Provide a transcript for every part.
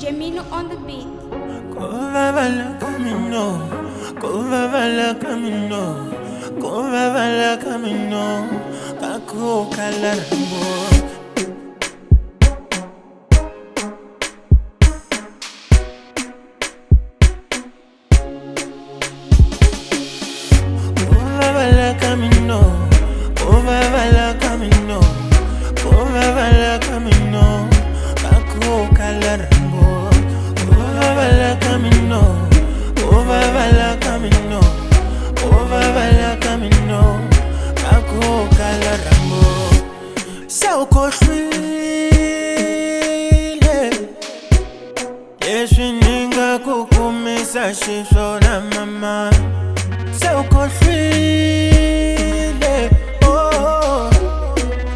Gemino on the beat. Kovavala camino, kovavala camino, kovavala camino, kako kalarbo. Kovavala camino, kovavala camino, kovavala camino, kako kalarbo. Kovavala camino, kovavala camino, kovavala camino, kako kalarbo. Sawukhohlwile leswi ni nga ku kumisa xiswona mama. Sawukhohlwile oh,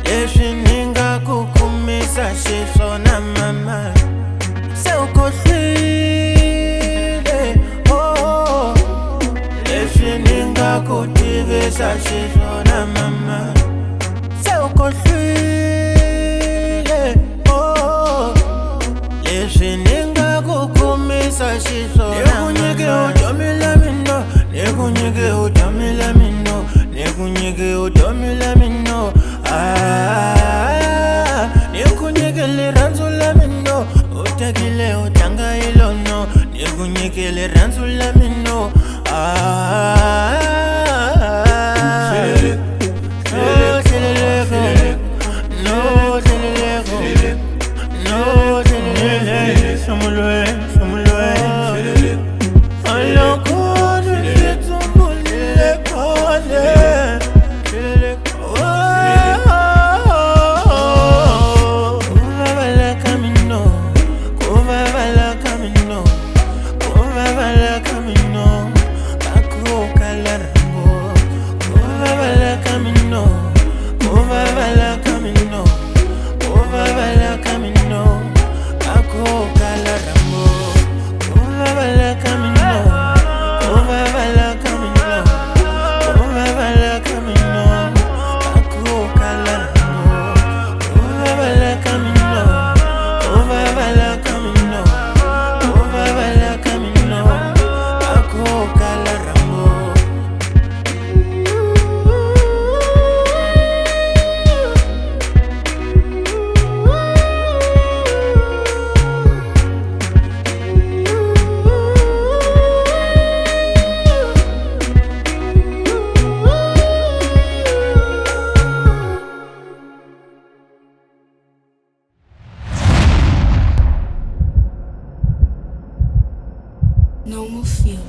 leswi ni nga ku kumisa xiswona mama. Sawukhohlwile oh, leswi ni nga ku tivisa xiswona mama. Sawukhohlwile oh, leswi ni nga ku kumisa xiswona mama. Nikunyike utomi la mina, nikunyike utomi la mina, nikunyike utomi la mina. Nikunyike liranzu la mina, utakile utanga ilono, nikunyike liranzu la mina. No more feel.